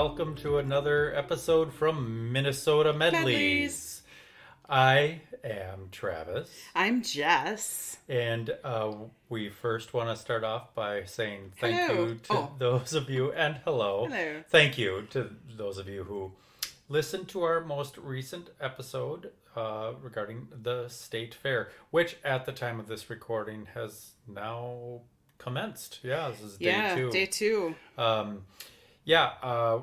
welcome to another episode from Minnesota Medleys. I am Travis. I'm Jess. And we first want to start off by saying thank Hello. you to those of you, and hello. Hello. Thank you to those of you who listened to our most recent episode regarding the state fair, which at the time of this recording has now commenced. Yeah, this is day two. Day two.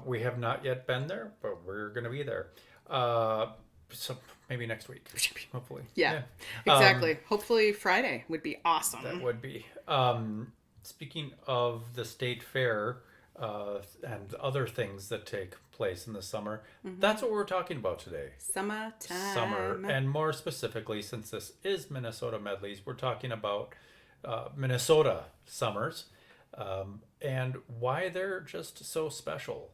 We have not yet been there, but we're going to be there. So maybe next week, hopefully. Yeah. Exactly. Hopefully Friday would be awesome. That would be. Speaking of the state fair and other things that take place in the summer, that's what we're talking about today. Summertime. Summer, and more specifically, since this is Minnesota Medleys, we're talking about Minnesota summers and why they're just so special.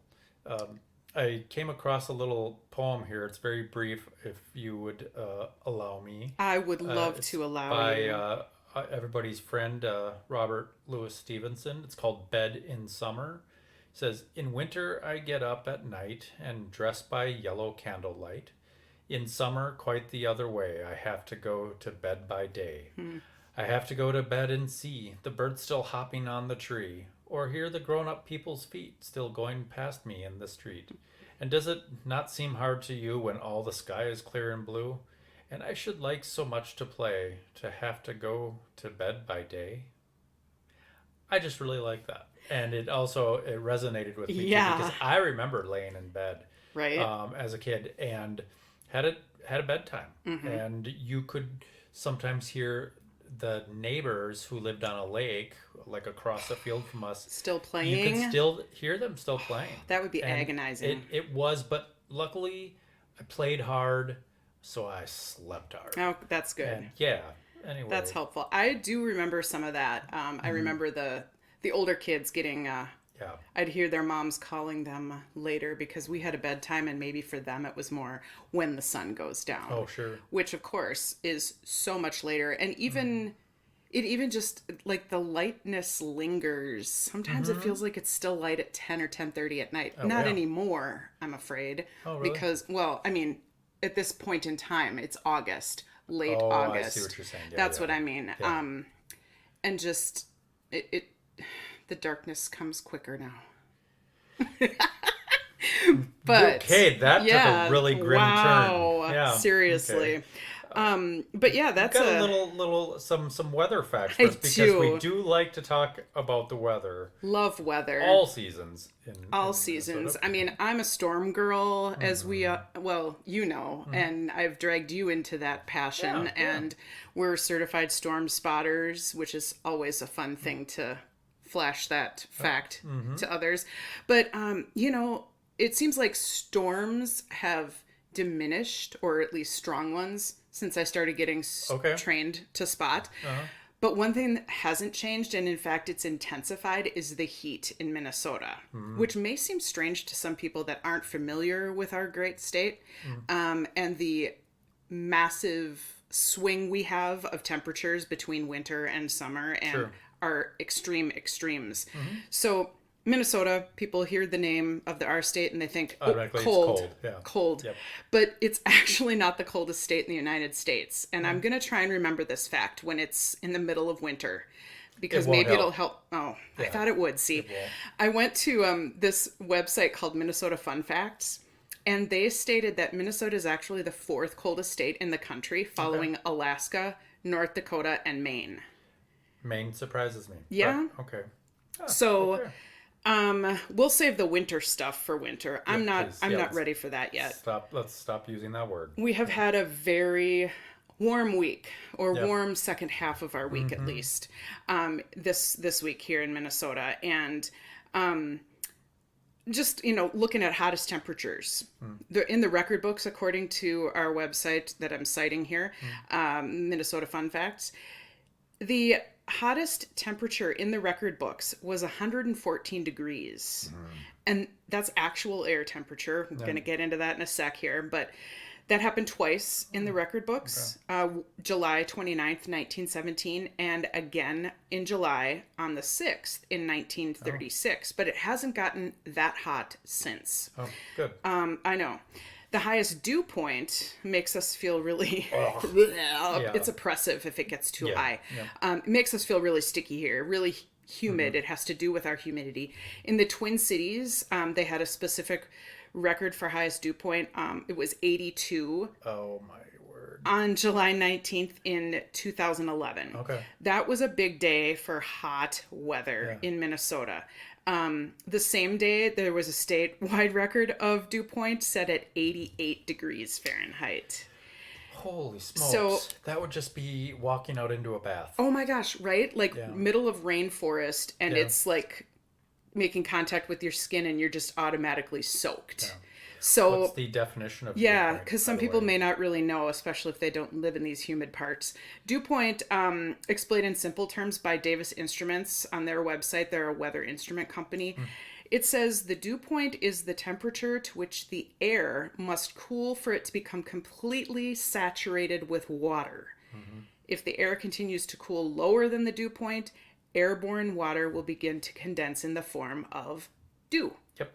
I came across a little poem here. It's very brief, if you would allow me. I would love to allow by everybody's friend, Robert Louis Stevenson. It's called Bed in Summer. It says, "In winter I get up at night and dress by yellow candlelight. In summer, quite the other way. I have to go to bed by day. I have to go to bed and see the birds still hopping on the tree, or hear the grown-up people's feet still going past me in the street. And does it not seem hard to you when all the sky is clear and blue? And I should like so much to play, to have to go to bed by day." I just really like that. And it resonated with me too, because I remember laying in bed as a kid and had a bedtime. And you could sometimes hear the neighbors who lived on a lake, like across the field from us, still playing. You could still hear them still playing. That would be agonizing. It was, but luckily I played hard, so I slept hard. Oh, that's good. And anyway. That's helpful. I do remember some of that. I remember the older kids getting... I'd hear their moms calling them later because we had a bedtime, and maybe for them it was more when the sun goes down. Oh, sure. Which, of course, is so much later. And it even just, like, the lightness lingers. Sometimes it feels like it's still light at 10 or 10:30 at night. Not anymore, I'm afraid. Oh, really? Because, well, I mean, at this point in time, it's August, late August. I see what you're saying. That's what I mean. Yeah. And just, the darkness comes quicker now. But okay, that took a really grim turn. Yeah, seriously. Okay. But yeah, that's got some weather facts for us, because we do like to talk about the weather. Love weather. All seasons. All seasons. I mean, I'm a storm girl, as we and I've dragged you into that passion, and we're certified storm spotters, which is always a fun thing to flash that fact to others. But it seems like storms have diminished, or at least strong ones, since I started getting trained to spot. But one thing that hasn't changed, and in fact it's intensified, is the heat in Minnesota, which may seem strange to some people that aren't familiar with our great state, and the massive swing we have of temperatures between winter and summer, and our extremes. So Minnesota, people hear the name of our state and they think, cold. Cold. Yep. But it's actually not the coldest state in the United States. And I'm going to try and remember this fact when it's in the middle of winter, because maybe it'll help. Oh, I thought it would. See, I went to this website called Minnesota Fun Facts, and they stated that Minnesota is actually the fourth coldest state in the country, following Alaska, North Dakota, and Maine. Maine surprises me. Yeah. But, okay. We'll save the winter stuff for winter. I'm not ready for that yet. Let's stop using that word. We have had a very warm week, or warm second half of our week at least. This week here in Minnesota, and just looking at hottest temperatures. They're in the record books, according to our website that I'm citing here, Minnesota Fun Facts. The hottest temperature in the record books was 114 degrees. And that's actual air temperature. I'm going to get into that in a sec here. But That happened twice in the record books. July 29th, 1917, and again in July on the 6th in 1936. But it hasn't gotten that hot since. Oh, good. I know. The highest dew point makes us feel really. Yeah. It's oppressive if it gets too Yeah. high. Yeah. It makes us feel really sticky here, really humid. It has to do with our humidity. In the Twin Cities, they had a specific record for highest dew point. It was 82 Oh my word. on July 19th in 2011. Okay. That was a big day for hot weather Yeah. in Minnesota. The same day, there was a statewide record of dew point set at 88 degrees Fahrenheit. Holy smokes. So- that would just be walking out into a bath. Oh my gosh, right? Like Yeah. middle of rainforest, and Yeah. it's like making contact with your skin and you're just automatically soaked. So What's the definition of dew yeah, point, because by some the people way? may not really know, especially if they don't live in these humid parts. Dew point, explained in simple terms by Davis Instruments on their website, they're a weather instrument company. It says the dew point is the temperature to which the air must cool for it to become completely saturated with water. If the air continues to cool lower than the dew point, airborne water will begin to condense in the form of dew. Yep.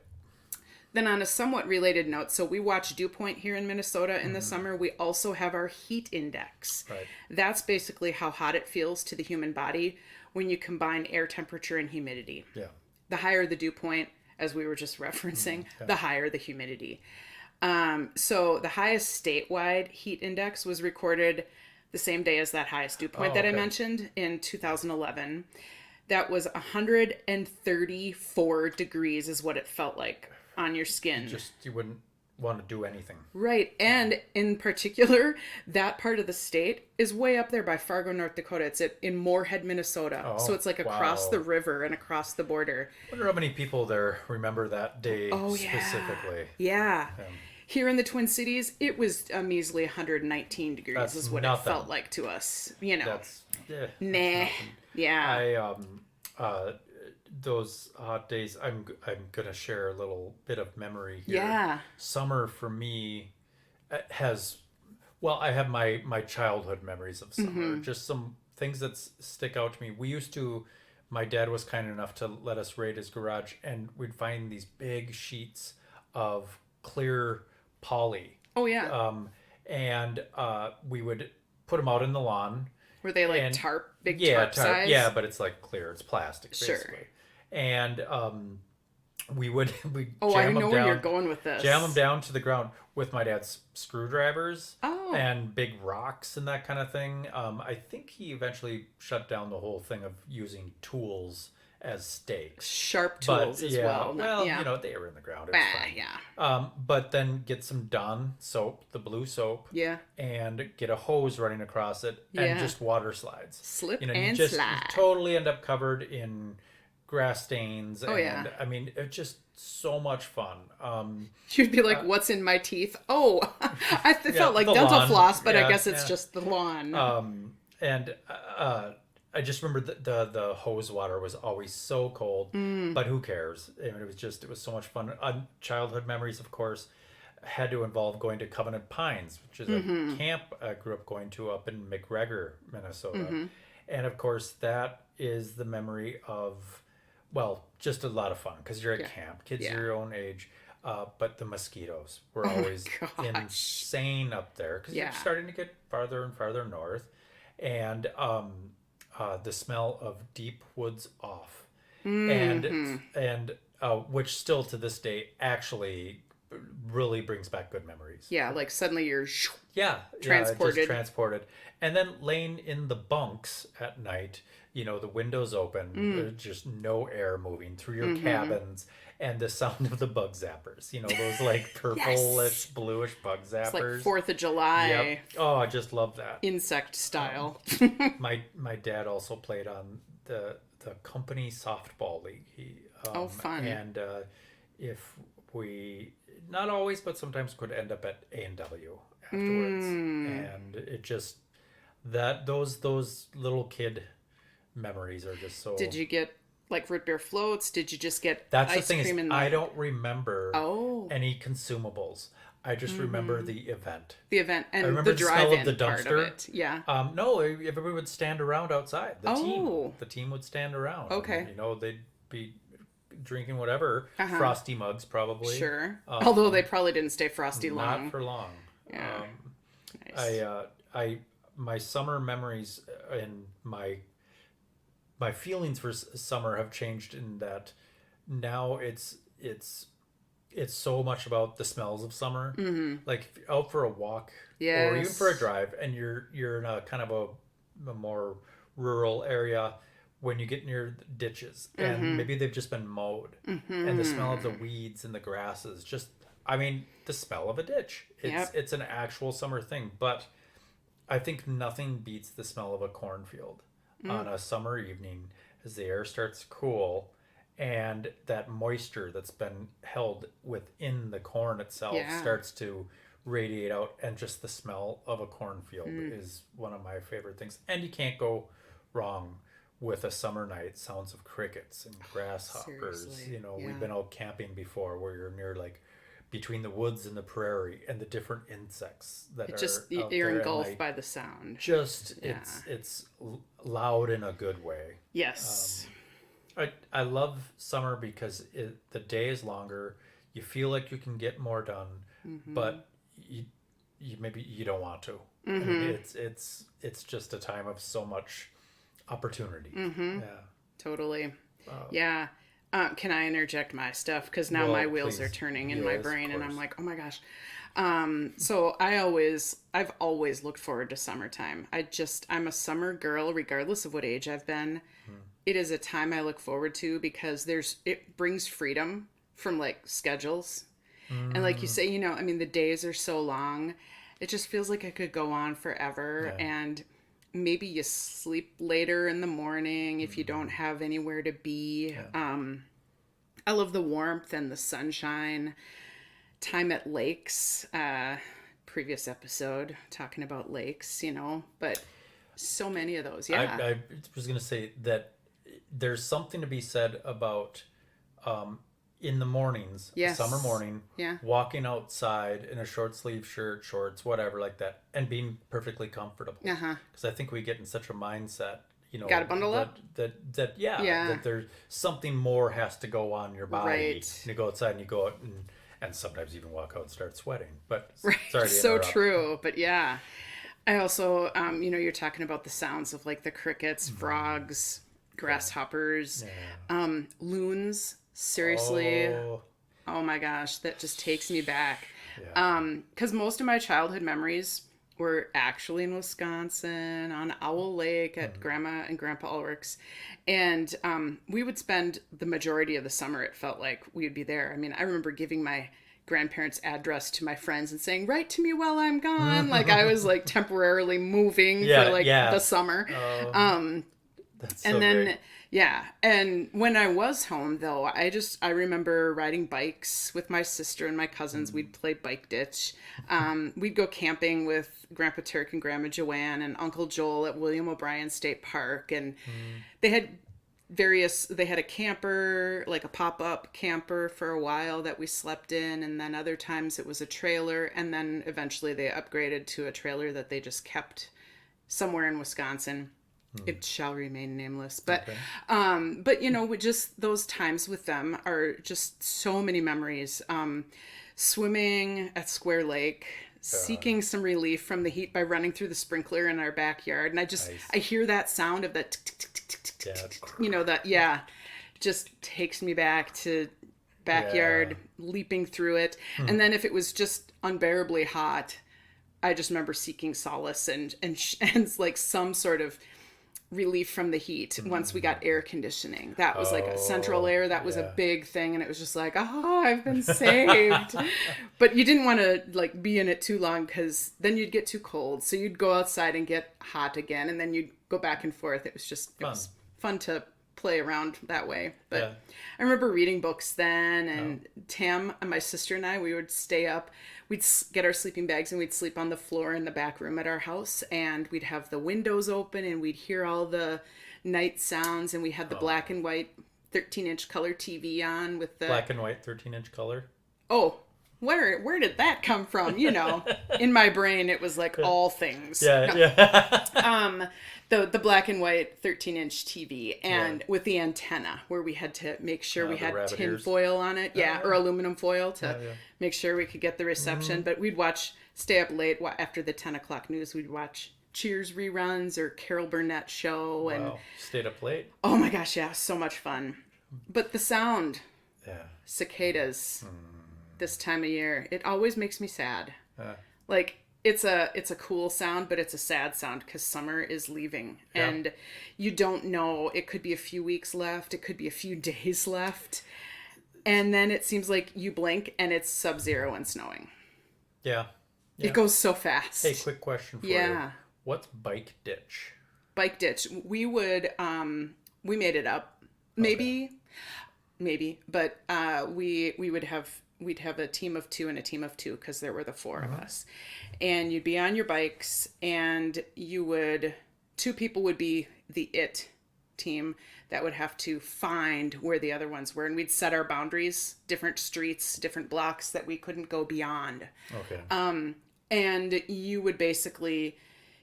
Then on a somewhat related note, so we watch dew point here in Minnesota in the summer. We also have our heat index. Right. That's basically how hot it feels to the human body when you combine air temperature and humidity. Yeah. The higher the dew point, as we were just referencing, the higher the humidity. So the highest statewide heat index was recorded the same day as that highest dew point that I okay. mentioned in 2011. That was 134 degrees is what it felt like on your skin. You wouldn't want to do anything. Right. And in particular, that part of the state is way up there by Fargo, North Dakota. It's in Moorhead, Minnesota. Oh, So it's like across wow. the river and across the border. I wonder how many people there remember that day specifically. Yeah. Here in the Twin Cities, it was a measly 119 degrees That's is what nothing. it felt like to us. You know. That's Nah. Yeah. Those hot days. I'm gonna share a little bit of memory here. Yeah. Summer for me has, well, I have my childhood memories of summer. Just some things that stick out to me. My dad was kind enough to let us raid his garage, and we'd find these big sheets of clear poly. Oh, yeah. And we would put them out in the lawn. Were they like and- big tarp size? Yeah, but it's like clear. It's plastic, Sure. basically. And we'd Oh, I jam know them where down, you're going with this. jam them down to the ground with my dad's screwdrivers Oh. and big rocks and that kind of thing. I think he eventually shut down the whole thing of using tools as stakes. Sharp But tools as yeah, well. well, yeah. you know, they were in the ground. It was fine. Yeah. But then get some Dawn soap, the blue soap, Yeah. and get a hose running across it and Yeah. just water slides. Slip You and you slide. totally end up covered in grass stains. Oh, and, yeah. I mean, it's just so much fun. You'd be like, what's in my teeth? Oh, I felt like the dental lawn. floss, but I Yeah, guess it's yeah. just the lawn. And I just remember the hose water was always so cold, but who cares? I mean, it was so much fun. Childhood memories, of course, had to involve going to Covenant Pines, which is a camp I grew up going to up in McGregor, Minnesota. And of course, that is the memory of, well, just a lot of fun because you're at camp, kids your own age. But the mosquitoes were always gosh. insane up there because Yeah. you're starting to get farther and farther north. And the smell of deep woods off, and which still to this day actually really brings back good memories. Yeah, like suddenly you're Transported. Transported. Transported. And then laying in the bunks at night, you know, the windows open, there's just no air moving through your cabins, and the sound of the bug zappers, you know, those like purplish, bluish bug zappers. it's like 4th of July Yep. Oh, I just love that. insect style. My dad also played on the company softball league. Oh, fun. And if we, not always, but sometimes could end up at A&W afterwards. And it just, those little kid memories are just so. Did you get like root beer floats? Did you just get That's ice the thing cream is, in the... I don't remember Oh. any consumables. I just remember the event. The event I and remember the the smell of drive-in the part of dumpster. it. Yeah. No, everybody would stand around outside. Oh, The team would stand around, and okay. they'd be drinking whatever Uh-huh. frosty mugs probably. Sure. Although they Um, probably didn't stay frosty Not long. for long. Yeah. I Nice. I my summer memories and my feelings for summer have changed in that now it's so much about the smells of summer. Mm-hmm. Like if you're out for a walk or even for a Yes. drive, and you're in a kind of a more rural area, when you get near the ditches and Mm-hmm. maybe they've just been mowed, and the smell of the Mm-hmm. weeds and the grasses, just I mean the smell of a ditch. Yep. It's an actual summer thing, but I think nothing beats the smell of a cornfield Mm. on a summer evening as the air starts to cool, and that moisture that's been held within the corn itself Yeah. starts to radiate out, and just the smell of a cornfield Mm. is one of my favorite things. And you can't go wrong with a summer night, sounds of crickets and grasshoppers. Seriously. We've Yeah. been out camping before where you're near like between the woods and the prairie, and the different insects that It just are out you're there, and engulfed like by the sound. just Yeah. it's loud in a good way. Yes. I love summer because the day is longer. You feel like you can get more done, Mm-hmm. but you maybe you don't want to. And Mm-hmm. it's just a time of so much opportunity. Mm-hmm. Yeah. Totally. Uh, Yeah. Can I interject my stuff? Because now my well, wheels are please. turning in my Yes, of brain, and I'm course. like, oh my gosh. So I've always looked forward to summertime. I'm a summer girl, regardless of what age I've been. It is a time I look forward to because it brings freedom from like schedules. And like you Mm, say, I mean, the days are so long. It just feels like it could go on forever. yeah. And maybe you sleep later in the morning if you don't have anywhere to be. Yeah. I love the warmth and the sunshine. Time at lakes. Previous episode talking about lakes, but so many of those. Yeah. I was gonna say that there's something to be said about um, in the mornings, a summer Yes. morning, Yeah. walking outside in a short sleeve shirt, shorts, whatever, like that, and being perfectly comfortable. Uh huh. Because I think we get in such a mindset, Got to bundle that up. yeah, Yeah. that there's something more has to go on your body. Right. And you go outside and you go out and sometimes even walk out and start sweating. But Right. sorry to So interrupt. true. But yeah. I also, you're talking about the sounds of like the crickets, frogs, grasshoppers, Yeah. loons. Seriously, Oh, oh my gosh, that just takes me back. yeah. Because most of my childhood memories were actually in Wisconsin on Owl Lake at Grandma and Grandpa Ulrich's. And we would spend the majority of the summer, it felt like we would be there. I mean, I remember giving my grandparents' address to my friends and saying, write to me while I'm gone. Like I was like temporarily moving for Yeah, like yeah. the summer. Oh, that's so And great. then, yeah. And when I was home, though, I remember riding bikes with my sister and my cousins. We'd play bike ditch. We'd go camping with Grandpa Turk and Grandma Joanne and Uncle Joel at William O'Brien State Park. And Mm, they had they had a camper, like a pop-up camper for a while that we slept in. And then other times it was a trailer. And then eventually they upgraded to a trailer that they just kept somewhere in Wisconsin. It shall remain nameless, okay. but with just those times with them are just so many memories. Swimming at Square Lake, Uh, seeking some relief from the heat by running through the sprinkler in our backyard, and nice. I hear that sound of that tick, tick, tick, tick, tick, Yeah. tick, tick, that just takes me back to Yeah. backyard leaping through it. And then if it was just unbearably hot, I just remember seeking solace and like some sort of relief from the heat once we got air conditioning. That was like a central Oh, air. That was a yeah. big thing. And it was just like, oh, I've been saved. But you didn't want to like be in it too long because then you'd get too cold. So you'd go outside and get hot again. And then you'd go back and forth. It Fun. was fun to play around that way. But Yeah. I remember reading books then, Oh. and Tam and my sister and I, we would stay up. We'd get our sleeping bags and we'd sleep on the floor in the back room at our house, and we'd have the windows open and we'd hear all the night sounds, and we had the black and white 13-inch color TV on with the Black and white 13-inch color. oh Where did that come from? In my brain it was like all things. Yeah, No. yeah. The black and white 13-inch TV, and Yeah. with the antenna where we had to make sure we The had rabbit tin ears. foil on it, yeah, or aluminum foil to Yeah. make sure we could get the reception. But we'd stay up late after the 10 o'clock news. We'd watch Cheers reruns or Carol Burnett show, and Wow. Stayed up late. oh my gosh, yeah, so much fun. But the sound, Yeah. cicadas, this time of year, it always makes me sad. Uh, Like it's a cool sound, but it's a sad sound because summer is leaving, Yeah. and you don't know. It could be a few weeks left. It could be a few days left, and then it seems like you blink and it's sub-zero and snowing. yeah. Yeah. It goes so fast. Hey, quick question for you. Yeah. What's bike ditch? Bike ditch. We would we made it up. Maybe, but we'd have a team of two and a team of two because there were the four of us, and you'd be on your bikes, and two people would be the team that would have to find where the other ones were, and we'd set our boundaries, different streets, different blocks that we couldn't go beyond. Okay. And you would basically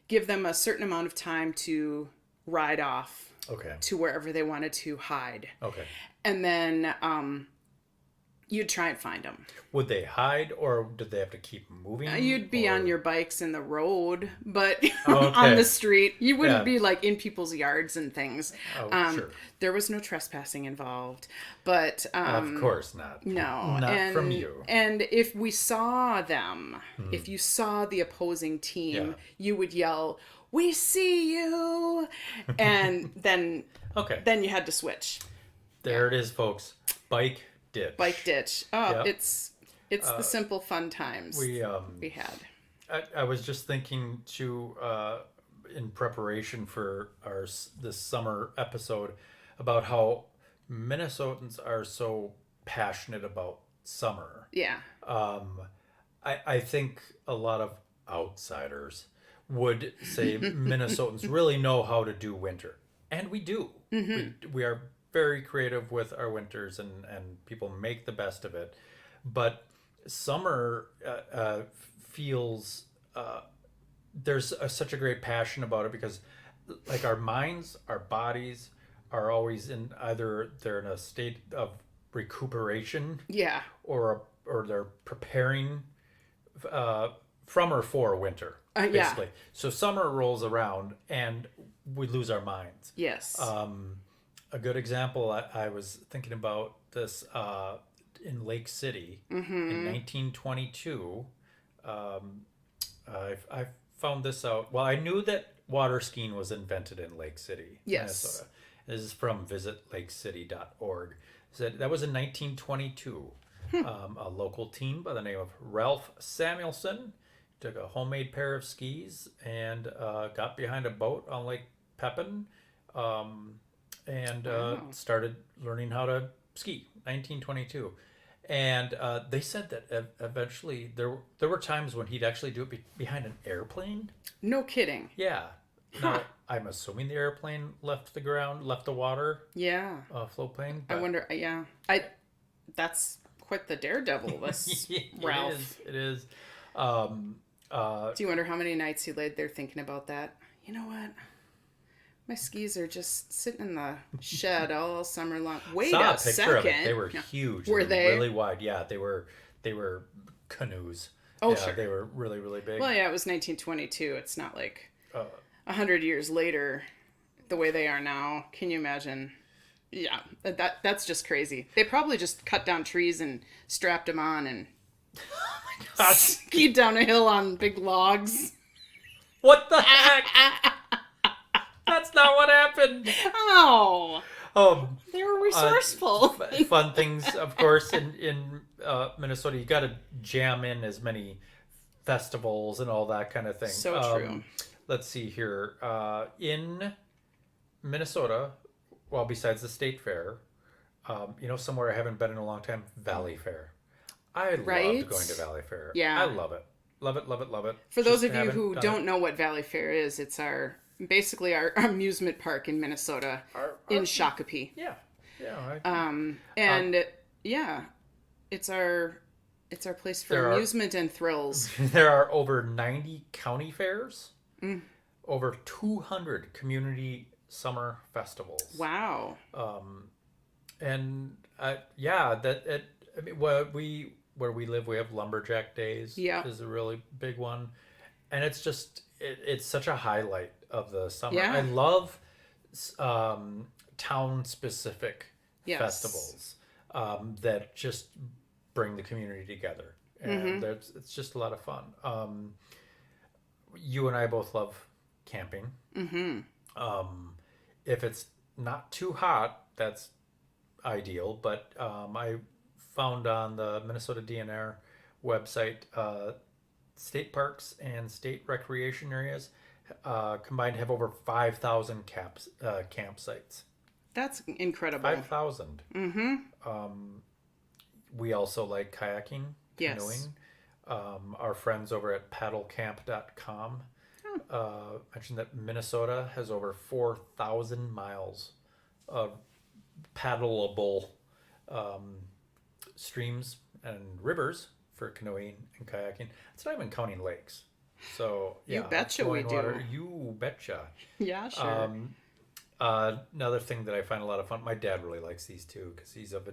give them a certain amount of time to ride off Okay. to wherever they wanted to hide. Okay. And then you'd try and find them. Would they hide, or did they have to keep moving? You'd be or... on your bikes in the road, but Oh, on okay. the street. You wouldn't Yeah. be like in people's yards and things. Oh, sure. There was no trespassing involved, but Of course not. no, Not from you. And if we saw them, if you saw the opposing team, Yeah. you would yell, "We see you!" And then Okay. you had to switch. There it is, folks. Bike ditch. Bike ditch. Oh, Yep. it's the simple fun times We had. I was just thinking too, in preparation for this summer episode, about how Minnesotans are so passionate about summer. Yeah. I think a lot of outsiders would say Minnesotans really know how to do winter, and we do. We are very creative with our winters, and people make the best of it. But summer feels there's such a great passion about it, because like our minds, our bodies are always in either they're in a state of recuperation, Yeah. or they're preparing from or for winter, Yeah. basically. So summer rolls around and we lose our minds. Yes. A good example, I was thinking about this in Lake City in 1922. I found this out. Well, I knew that water skiing was invented in Lake City, Yes. Minnesota. This is from visitlakecity.org. Said that was in 1922. A local team by the name of Ralph Samuelson took a homemade pair of skis and got behind a boat on Lake Pepin, and started learning how to ski. 1922. And they said that eventually there were times when he'd actually do it behind an airplane. No kidding. Yeah. Now, I'm assuming the airplane left the water, Yeah. float plane. I wonder. Yeah. That's quite the daredevil. This Ralph. It is. Do you wonder how many nights he laid there thinking about that? You know what? My skis are just sitting in the shed all summer long. Wait Saw a a picture second. of it. They were huge. Were they? Really wide. Yeah, they were canoes. Oh, yeah, sure. They were really, really big. Well, yeah, it was 1922. It's not like 100 years later the way they are now. Can you imagine? Yeah, that's just crazy. They probably just cut down trees and strapped them on and skied down a hill on big logs. What the heck? That's not what happened. Oh, they were resourceful. Fun things, of course, in Minnesota. You got to jam in as many festivals and all that kind of thing. So true. Let's see here. In Minnesota, well, besides the state fair, somewhere I haven't been in a long time, Valley Fair. I loved going to Valley Fair. Yeah. I love it. Love it, love it, love it. For those Just of you haven't who done don't it. know what Valley Fair is, it's basically our amusement park in Minnesota, in Shakopee. Yeah. Yeah. And yeah, it's our It's our place for There are amusement and thrills. there are over 90 county fairs, over 200 community summer festivals. Wow. And yeah, I mean, where we live, we have lumberjack days Yeah. is a really big one, and it's just it's such a highlight of the summer. I Yeah. love town specific Yes. festivals that just bring the community together, and it's just a lot of fun. You and I both love camping. If it's not too hot, that's ideal. But I found on the Minnesota DNR website, state parks and state recreation areas combined have over 5,000 campsites. That's incredible. 5,000. We also like kayaking, Yes. canoeing. Our friends over at paddlecamp.com mentioned that Minnesota has over 4,000 miles of paddleable streams and rivers for canoeing and kayaking. It's not even counting lakes. So yeah, You betcha we flowing water, do. you betcha. Yeah, sure. Another thing that I find a lot of fun. My dad really likes these too because he's of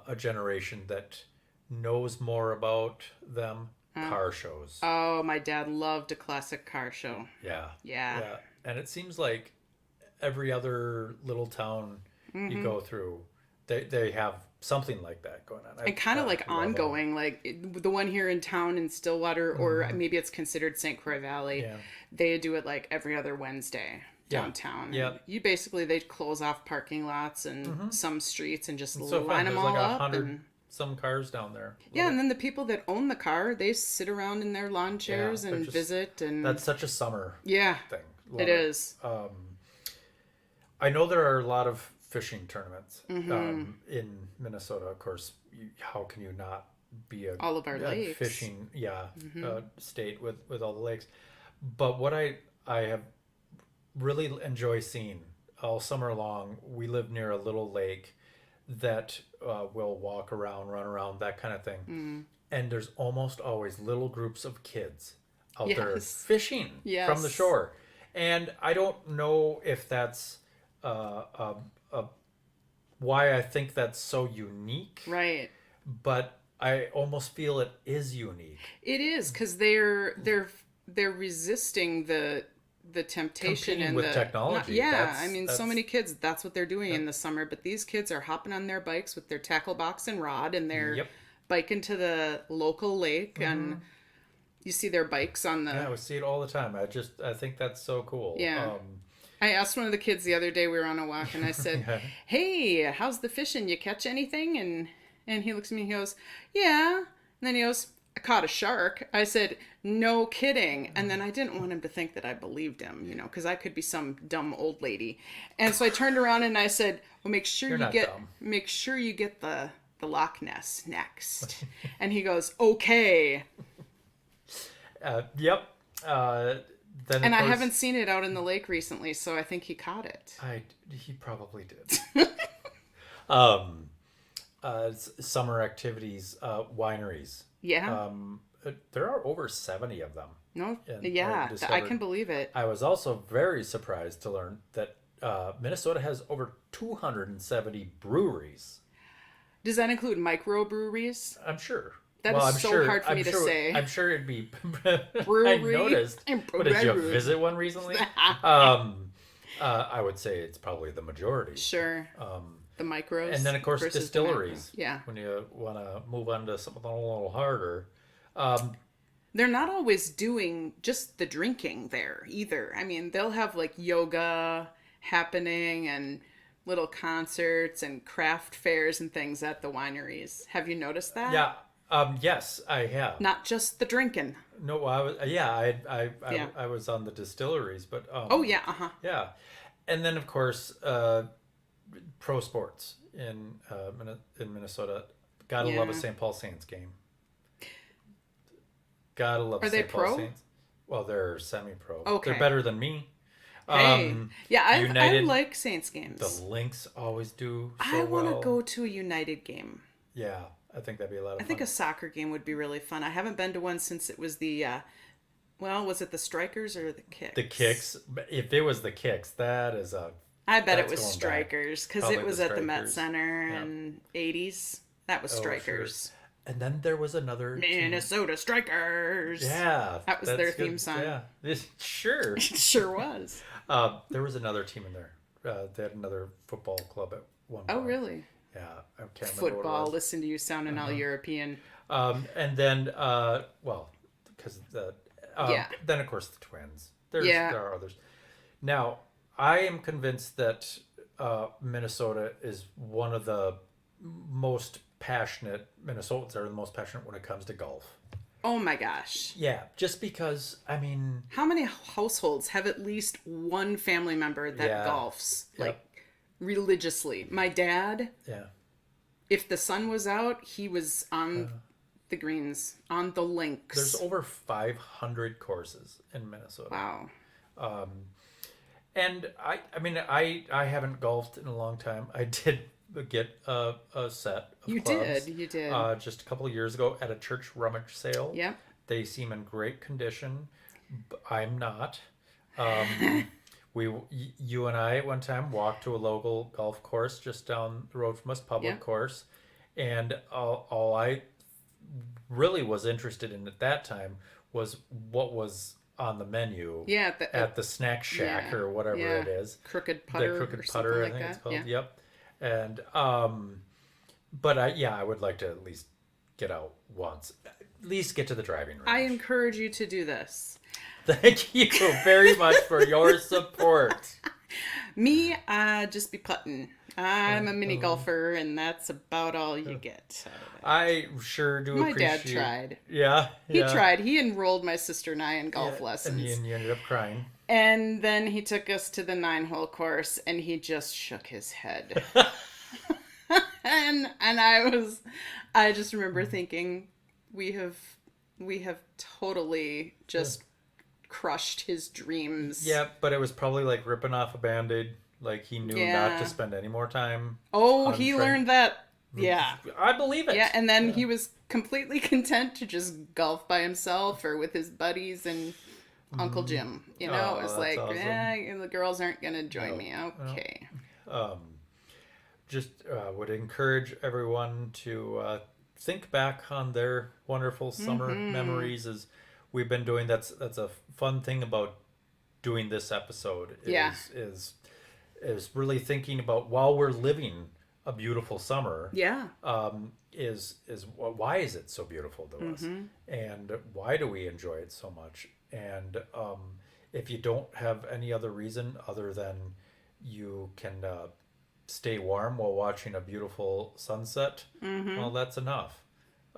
a generation that knows more about them. Car shows. Oh, my dad loved a classic car show. Yeah. Yeah. Yeah. And it seems like every other little town you go through, they have something like that going on. And kind of like love 'em. ongoing, like the one here in town in Stillwater, or maybe it's considered St. Croix Valley. Yeah. They do it like every other Wednesday Yeah. downtown. Yeah. And you basically, they close off parking lots and some streets and just It's so line fun. them There's all like up. 100 And some cars down there. yeah, and then the people that own the car, they sit around in their lawn chairs they're and just- visit. And That's such a summer yeah, thing. Love it is. I know there are a lot of fishing tournaments in Minnesota. Of course, how can you not be All of our a lakes. fishing state with all the lakes? But what I have really enjoy seeing all summer long, we live near a little lake that will walk around, run around, that kind of thing. And there's almost always little groups of kids out there Yes. fishing from the Yes. shore. And I don't know if that's why I think that's so unique, Right. but I almost feel it is unique. It is because they're resisting the temptation Competing and with the technology. yeah, That's- I mean, so that's- many kids. That's what they're doing in the summer. But these kids are hopping on their bikes with their tackle box and rod, and they're Yep. biking to the local lake, and you see their bikes on the. Yeah, we see it all the time. I think that's so cool. Yeah. I asked one of the kids the other day. We were on a walk, and I said, Yeah. "Hey, how's the fishing? You catch anything?" And he looks at me. He goes, "Yeah." And then he goes, "I caught a shark." I said, "No kidding." And then I didn't want him to think that I believed him, because I could be some dumb old lady. And so I turned around and I said, "Well, make sure You're you not get dumb. the Loch Ness next." And he goes, "Okay." Yep. Then And of I course, haven't seen it out in the lake recently, so I think he caught it. He probably did. Summer activities, wineries. Yeah. There are over 70 of them. No. and Yeah, I discovered- can believe it. I was also very surprised to learn that Minnesota has over 270 breweries. Does that include microbreweries? I'm sure. That is I'm so sure, hard for I'm me to sure, say. I'm sure it'd be. I Brewery noticed. and What, did you brewery. visit one recently? I would say it's probably the majority. Sure. The micros. And then, of course, versus the distilleries. macro. Yeah. When you want to move on to something a little harder. They're not always doing just the drinking there either. I mean, they'll have like yoga happening and little concerts and craft fairs and things at the wineries. Have you noticed that? Yeah. Yes, I have. Not just the drinking. No, I was. Yeah, Yeah. I was on the distilleries, but. Oh, yeah. Uh-huh. Yeah, and then of course, pro sports in Minnesota. Gotta love a Yeah. St. Paul Saints game. Gotta love Are they St. Paul pro? Saints. Well, they're semi-pro. Okay. They're better than me. Hey. Yeah, I United, like Saints games. the Lynx always do so I want to well. go to a United game. Yeah, I think that'd be a lot of I fun. think a soccer game would be really fun. I haven't been to one since it was the, well, was it the Strikers or the The Kicks? Kicks, if it was the Kicks, I bet it that's was going back. Strikers because it Probably the was at the Met Strikers. Center Yeah. in '80s. That was Oh, sure. Strikers. And then there was another team. Minnesota Strikers. Yeah, That was their that's theme good. song. Yeah, sure. It sure was. There was another team in there. They had another football club at one Oh, point. really? Yeah, I can't remember what Football. it was. Listen to you sounding all European. And then, well, because the Yeah. then of course the Twins. Yeah. There are others. Now, I am convinced that Minnesota is one of the most passionate Minnesotans are the most passionate when it comes to golf. Oh my gosh. Yeah, just because I mean, How many households have at least one family member that Yeah. golfs Yep. like religiously? My dad, yeah, if the sun was out, he was on the greens, on the links. there's over 500 courses in Minnesota. Wow. And I mean, I haven't golfed in a long time. I did get a set of You clubs. did. You did. Just a couple of years ago at a church rummage sale. Yep. They seem in great condition. I'm not. You and I at one time walked to a local golf course just down the road from us, public Yep. course, and all I really was interested in at that time was what was on the menu Yeah. at the snack shack yeah, or whatever yeah. it is. Crooked putter. The or crooked something putter, I like think that. it's called. Yeah. Yep. And but I would like to at least get out once, at least get to the driving range. I encourage you to do this. Thank you very much for your support. Me, just be putting. I'm a mini golfer, and that's about all you get out of it. I sure do My appreciate. dad tried. Yeah, He yeah. tried. He enrolled my sister and I in golf Yeah, lessons. and you ended up crying. And then he took us to the 9-hole course, and he just shook his head. and I just remember thinking, we have totally just crushed his dreams. Yeah, but it was probably like ripping off a Band-Aid. Like he knew not Yeah. to spend any more time. Oh, on he train. learned that. Yeah. I believe it. Yeah, and then he was completely content to just golf by himself or with his buddies and Uncle Jim. You know, Oh, it was that's like, awesome. the girls aren't going to join No, me. no. Okay. Just would encourage everyone to think back on their wonderful summer memories as we've been doing. That's a fun thing about doing this episode is Yeah. is really thinking about while we're living a beautiful summer. Yeah. Is why is it so beautiful to us, and why do we enjoy it so much? And if you don't have any other reason other than you can stay warm while watching a beautiful sunset, well, that's enough.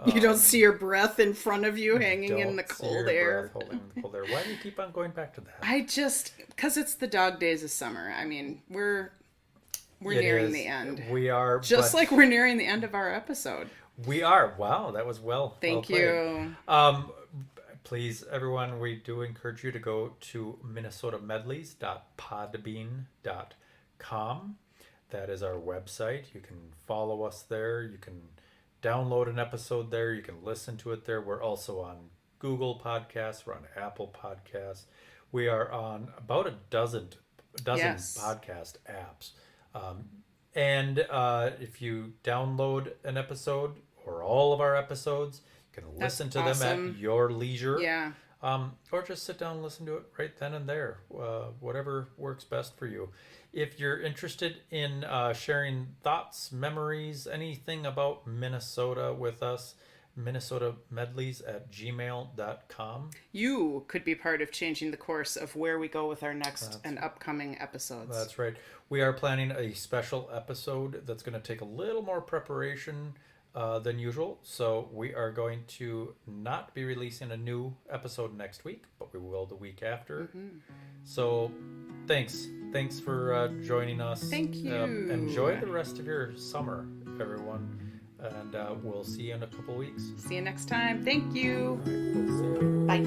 You don't see your breath in front of you hanging in Don't the see cold your air. breath holding the cold air. Why do you keep on going back to that? Because it's the dog days of summer. I mean, we're It nearing is. the end. We are Just but like we're nearing the end of our episode. we are. Wow, that was well. Thank well played. you. Please, everyone, we do encourage you to go to minnesotamedleys.podbean.com. That is our website. You can follow us there. You can download an episode there. You can listen to it there. We're also on Google Podcasts. We're on Apple Podcasts. We are on about a dozen Yes. podcast apps. And if you download an episode or all of our episodes, you can That's listen to them awesome. at your leisure. Yeah. Or just sit down and listen to it right then and there, whatever works best for you. If you're interested in sharing thoughts, memories, anything about Minnesota with us, minnesotamedleys@gmail.com. You could be part of changing the course of where we go with our next and upcoming episodes. That's right. We are planning a special episode that's going to take a little more preparation than usual. So we are going to not be releasing a new episode next week, but we will the week after. So thanks. Thanks for joining us. Thank you. Enjoy the rest of your summer, everyone. And we'll see you in a couple weeks. See you next time. Thank you. All right, we'll see you. Bye.